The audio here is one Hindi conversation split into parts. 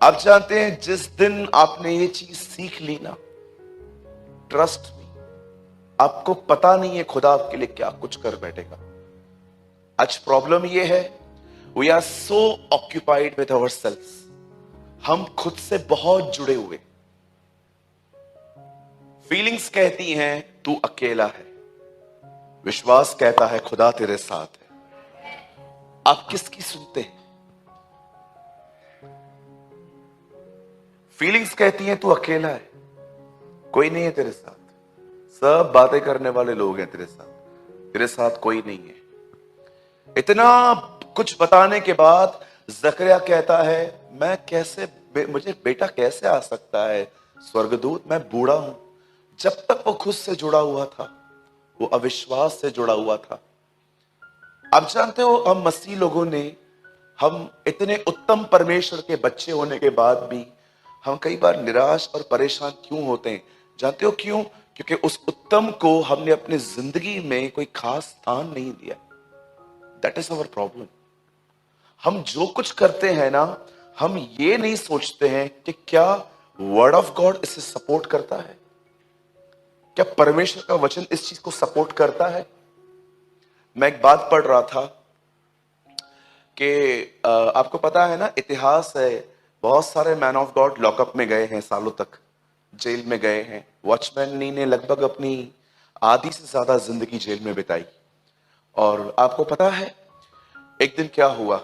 आप जानते हैं जिस दिन आपने ये चीज सीख ली ना, ट्रस्ट मी, आपको पता नहीं है खुदा आपके लिए क्या कुछ कर बैठेगा। आज प्रॉब्लम ये है, we are so occupied with our self. हम खुद से बहुत जुड़े हुए। फीलिंग्स कहती हैं तू अकेला है, विश्वास कहता है खुदा तेरे साथ है। आप किसकी सुनते हैं? फीलिंग्स कहती हैं तू अकेला है, कोई नहीं है तेरे साथ, सब बातें करने वाले लोग हैं तेरे साथ कोई नहीं है। इतना कुछ बताने के बाद जकरिया कहता है मैं कैसे, मुझे बेटा कैसे आ सकता है स्वर्गदूत, मैं बूढ़ा हूं। जब तक वो खुद से जुड़ा हुआ था, वो अविश्वास से जुड़ा हुआ था। आप जानते हो हम मसीह लोगों ने, हम इतने उत्तम परमेश्वर के बच्चे होने के बाद भी हम कई बार निराश और परेशान क्यों होते हैं? जानते हो क्यों? क्योंकि उस उत्तम को हमने अपनी जिंदगी में कोई खास स्थान नहीं दिया। That is our problem. हम जो कुछ करते हैं ना, हम ये नहीं सोचते हैं कि क्या वर्ड ऑफ गॉड इसे सपोर्ट करता है, क्या परमेश्वर का वचन इस चीज को सपोर्ट करता है। मैं एक बात पढ़ रहा था कि आपको पता है ना, इतिहास है, बहुत सारे मैन ऑफ गॉड लॉकअप में गए हैं, सालों तक जेल में गए हैं। वॉचमैन ने लगभग अपनी आधी से ज्यादा जिंदगी जेल में बिताई। और आपको पता है एक दिन क्या हुआ?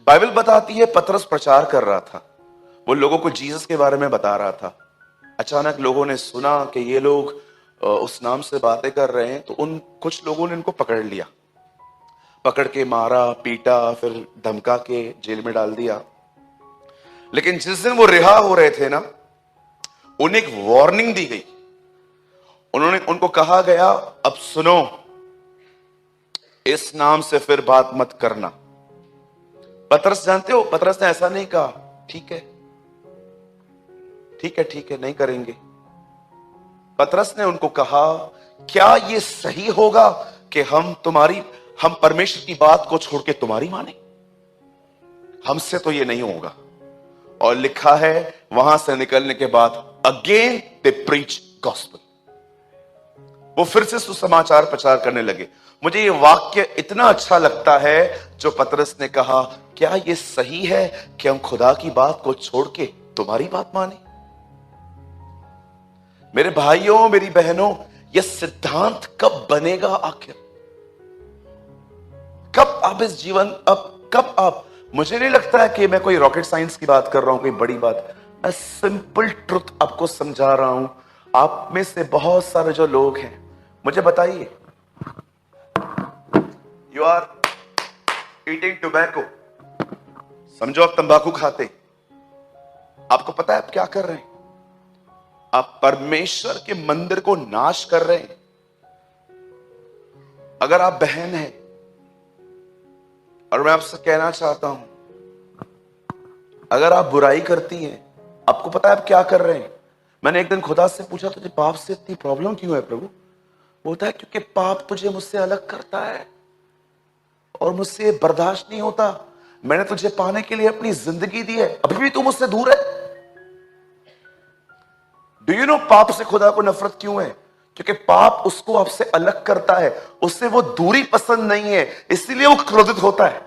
बाइबल बताती है पतरस प्रचार कर रहा था, वो लोगों को जीसस के बारे में बता रहा था। अचानक लोगों ने सुना कि ये लोग उस नाम से बातें कर रहे हैं, तो उन कुछ लोगों ने इनको पकड़ लिया, पकड़ के मारा, पीटा, फिर धमका के जेल में डाल दिया। लेकिन जिस दिन वो रिहा हो रहे थे ना, उन्हें एक वार्निंग दी गई। उनको कहा गया अब सुनो, इस नाम से फिर बात मत करना। पतरस, जानते हो पतरस ने ऐसा नहीं कहा ठीक है ठीक है ठीक है नहीं करेंगे। पतरस ने उनको कहा क्या ये सही होगा कि हम परमेश्वर की बात को छोड़ के तुम्हारी माने? हमसे तो ये नहीं होगा। और लिखा है वहां से निकलने के बाद अगेन दे प्रीच गॉस्पेल, वो फिर से सुसमाचार प्रचार करने लगे। मुझे ये वाक्य इतना अच्छा लगता है जो पतरस ने कहा, क्या ये सही है कि हम खुदा की बात को छोड़ के तुम्हारी बात माने? मेरे भाइयों, मेरी बहनों, यह सिद्धांत कब बनेगा आखिर? कब आप इस जीवन, कब आप, मुझे नहीं लगता है कि मैं कोई रॉकेट साइंस की बात कर रहा हूं, कोई बड़ी बात। मैं सिंपल ट्रुथ आपको समझा रहा हूं। आप में से बहुत सारे जो लोग हैं, मुझे बताइए, यू आर ईटिंग टोबैको, समझो आप तंबाकू खाते। आपको पता है आप क्या कर रहे हैं? आप परमेश्वर के मंदिर को नाश कर रहे हैं। अगर आप बहन हैं, और मैं आपसे कहना चाहता हूं, अगर आप बुराई करती हैं, आपको पता है आप क्या कर रहे हैं? मैंने एक दिन खुदा से पूछा तुझे पाप से इतनी प्रॉब्लम क्यों है प्रभु? बोलता है क्योंकि पाप तुझे मुझसे अलग करता है और मुझसे बर्दाश्त नहीं होता। मैंने तुझे पाने के लिए अपनी जिंदगी दी है, अभी भी तू मुझसे दूर है। डू यू नो पाप से खुदा को नफरत क्यों है? क्योंकि पाप उसको आपसे अलग करता है, उससे वो दूरी पसंद नहीं है, इसीलिए वो क्रोधित होता है।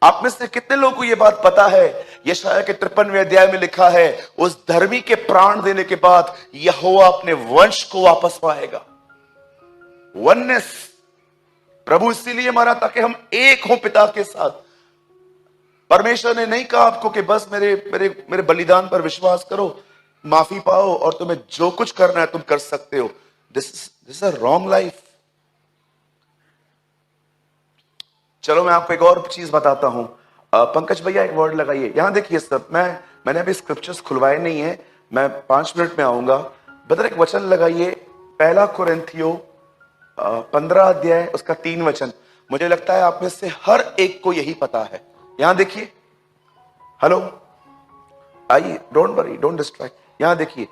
आप में से कितने लोगों को यह बात पता है? यशायाह के 53वें अध्याय में लिखा है, उस धर्मी के प्राण देने के बाद यहोवा अपने वंश को वापस पाएगा। वननेस, प्रभु इसीलिए मरा ताकि हम एक हों पिता के साथ। परमेश्वर ने नहीं कहा आपको कि बस मेरे मेरे मेरे बलिदान पर विश्वास करो, माफी पाओ और तुम्हें जो कुछ करना है तुम कर सकते हो। This is a wrong life. चलो मैं आपको एक और चीज बताता हूं। पंकज भैया एक वर्ड लगाइए, यहां देखिए सब। मैंने अभी स्क्रिप्चर्स खुलवाए नहीं है, मैं 5 मिनट में आऊंगा। बदर एक वचन लगाइए, पहला कुरिन्थियों 15 अध्याय उसका 3 वचन। मुझे लगता है आप में से हर एक को यही पता है। यहां देखिए, हेलो, आइए, डोंट वरी, डोंट डिस्ट्रैक्ट। यहां देखिए,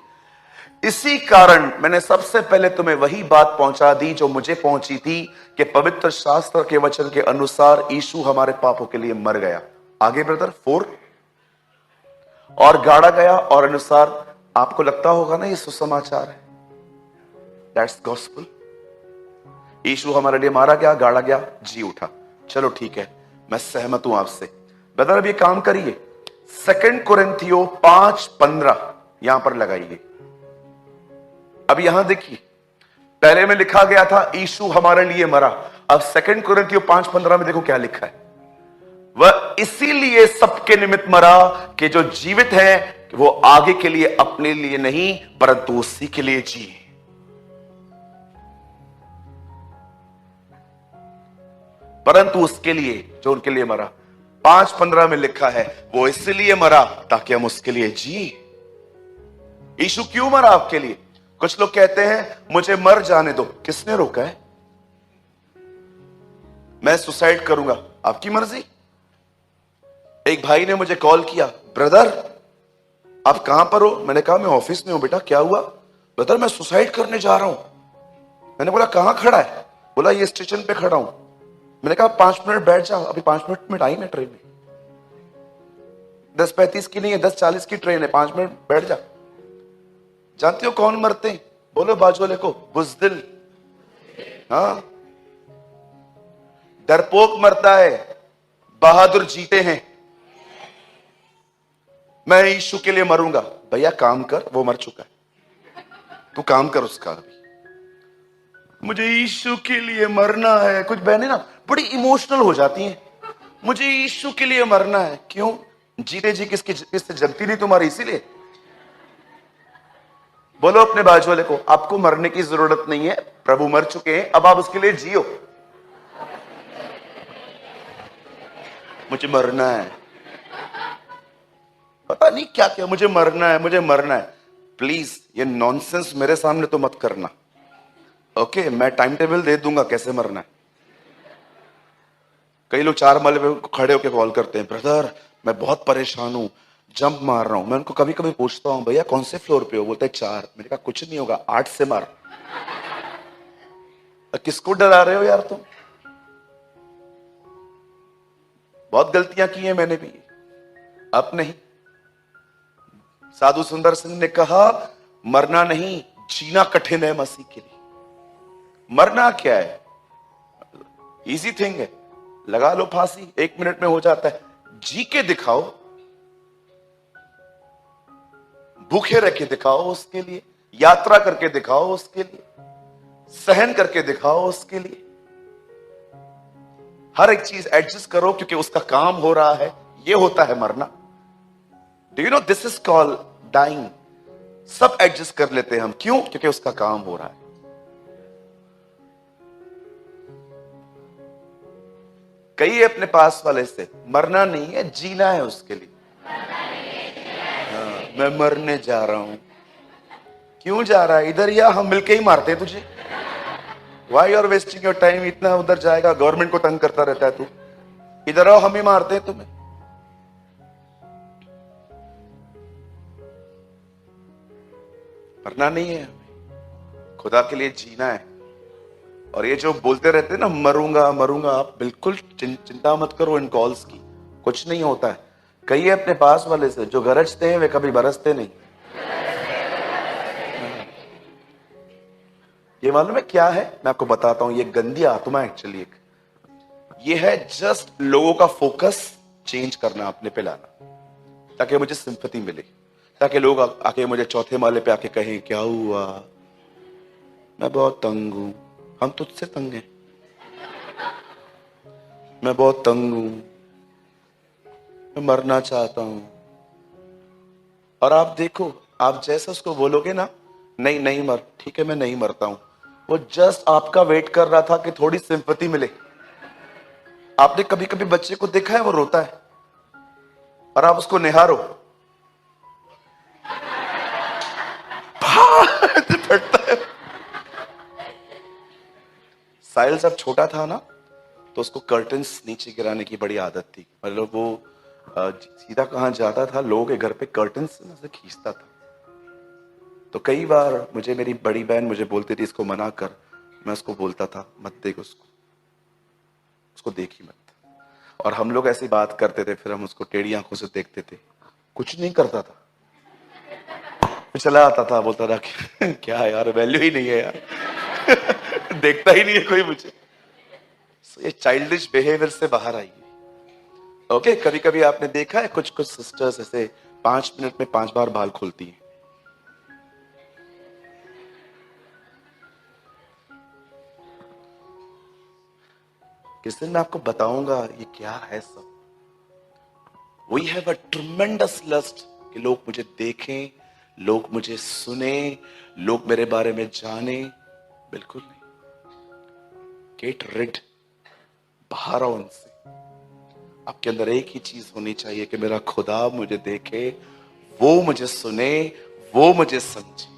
इसी कारण मैंने सबसे पहले तुम्हें वही बात पहुंचा दी जो मुझे पहुंची थी कि पवित्र शास्त्र के वचन के अनुसार यीशु हमारे पापों के लिए मर गया। आगे ब्रदर 4, और गाड़ा गया, और अनुसार आपको लगता होगा ना ये सुसमाचार है, दैट्स गॉस्पेल। यीशु हमारे लिए मारा गया, गाड़ा गया, जी उठा, चलो ठीक है, मैं सहमत हूं आपसे। ब्रदर अब ये काम करिए, 2 कुरिन्थियों 5:15 यहां पर लगाइए। अब यहां देखिए, पहले में लिखा गया था यीशु हमारे लिए मरा, अब 2 कुरिन्थियों 5:15 में देखो क्या लिखा है। वह इसीलिए सबके निमित्त मरा कि जो जीवित है वो आगे के लिए अपने लिए नहीं परंतु उसी के लिए जिए। परंतु उसके लिए जो उनके लिए मरा। 5:15 में लिखा है वो इसलिए मरा ताकि हम उसके लिए जी। यीशु क्यों मरा आपके लिए? कुछ लोग कहते हैं मुझे मर जाने दो। किसने रोका है? मैं सुसाइड करूंगा, आपकी मर्जी। एक भाई ने मुझे कॉल किया, ब्रदर आप कहां पर हो? मैंने कहा मैं ऑफिस में हूं। बेटा क्या हुआ? ब्रदर मैं सुसाइड करने जा रहा हूं। मैंने बोला कहां खड़ा है? बोला ये स्टेशन पे खड़ा हूं। मैंने कहा 5 मिनट बैठ जाओ, अभी 5 मिनट में टाइम है ट्रेन में, 10:35 की नहीं है, 10:40 की ट्रेन है, 5 मिनट बैठ जा। जानते हो कौन मरते हैं? बोलो बाजू वाले को, बुज़दिल। हाँ, डरपोक मरता है, बहादुर जीते हैं। मैं यीशु के लिए मरूंगा। भैया काम कर, वो मर चुका है, तू काम कर उसका। अभी मुझे यीशु के लिए मरना है। कुछ बहनें ना बड़ी इमोशनल हो जाती हैं, मुझे यीशु के लिए मरना है। क्यों? जीते जी किससे जलती नहीं तुम्हारी, इसीलिए। बोलो अपने बाजू वाले को, आपको मरने की जरूरत नहीं है, प्रभु मर चुके हैं, अब आप उसके लिए जियो। मुझे मरना है, पता नहीं क्या क्या, मुझे मरना है, मुझे मरना है। प्लीज ये नॉनसेंस मेरे सामने तो मत करना, ओके? मैं टाइम टेबल दे दूंगा कैसे मरना है। कई लोग 4 माले पे खड़े होकर कॉल करते हैं, ब्रदर मैं बहुत परेशान हूं, जंप मार रहा हूं। मैं उनको कभी कभी पूछता हूं भैया कौन से फ्लोर पे हो? बोलते हैं 4। मैंने कहा कुछ नहीं होगा, 8 से मार। किसको डरा रहे हो यार तुम? बहुत गलतियां की हैं मैंने भी, अब नहीं। साधु सुंदर सिंह ने कहा मरना नहीं जीना कठिन है मसीह के लिए। मरना क्या है? इजी थिंग है, लगा लो फांसी, 1 मिनट में हो जाता है। जी के दिखाओ, भूखे रह के दिखाओ उसके लिए, यात्रा करके दिखाओ उसके लिए, सहन करके दिखाओ उसके लिए। हर एक चीज एडजस्ट करो क्योंकि उसका काम हो रहा है। ये होता है मरना। Do you know this is called dying. सब एडजस्ट कर लेते हैं हम, क्यों? क्योंकि उसका काम हो रहा है। कहिए अपने पास वाले से, मरना नहीं है जीना है उसके लिए। हाँ, मैं मरने जा रहा हूं। क्यों जा रहा है? इधर या हम मिलके ही मारते हैं तुझे। Why you are wasting your time? इतना उधर जाएगा, गवर्नमेंट को तंग करता रहता है तू। इधर आओ, हम ही मारते हैं तुम्हें। मरना नहीं है, खुदा के लिए जीना है। और ये जो बोलते रहते हैं ना मरूंगा मरूंगा, आप बिल्कुल चिंता मत करो इन कॉल्स की, कुछ नहीं होता है। कहिए अपने पास वाले से, जो गरजते हैं वे कभी बरसते नहीं। ये मालूम है क्या है? मैं आपको बताता हूं। ये गंदी आत्मा एक्चुअली एक ये है, जस्ट लोगों का फोकस चेंज करना, अपने पे लाना, ताकि मुझे सिंपैथी मिले, ताकि लोग आके मुझे चौथे माले पे आके कहें क्या हुआ, मैं बहुत तंग हूं। हम तुझसे तंग हैं, मैं बहुत तंग हूं, मैं मरना चाहता हूं। और आप देखो, आप जैसे उसको बोलोगे ना, नहीं नहीं मर, ठीक है मैं नहीं मरता हूं, वो जस्ट आपका वेट कर रहा था कि थोड़ी सिंपैथी मिले। आपने कभी कभी बच्चे को देखा है वो रोता है और आप उसको निहारो, फटता है। साहिल जब छोटा था ना तो उसको कर्टन्स नीचे गिराने की बड़ी आदत थी। मतलब वो सीधा कहां जाता था, लोगों के घर पे कर्टन्स से खींचता था। तो कई बार मुझे मेरी बड़ी बहन मुझे बोलती थी इसको मना कर, मैं उसको बोलता था मत देख उसको, उसको देख ही मत। और हम लोग ऐसी बात करते थे, फिर हम उसको टेढ़ी आंखों से देखते थे, कुछ नहीं करता था, मैं चला आता था, बोलता था कि क्या यार, वैल्यू ही नहीं है यार देखता ही नहीं है कोई मुझे। ये चाइल्डिश बिहेवियर से बाहर आइए। ओके, कभी कभी आपने देखा है कुछ कुछ सिस्टर्स ऐसे 5 मिनट में 5 बार बाल खोलती हैं। किस दिन मैं आपको बताऊंगा ये क्या है सब। We have a tremendous lust कि लोग मुझे देखें, लोग मुझे सुने, लोग मेरे बारे में जाने। बिल्कुल नहीं। गेट रिड, बाहर आओ उनसे। आपके अंदर एक ही चीज होनी चाहिए कि मेरा खुदा मुझे देखे, वो मुझे सुने, वो मुझे समझे।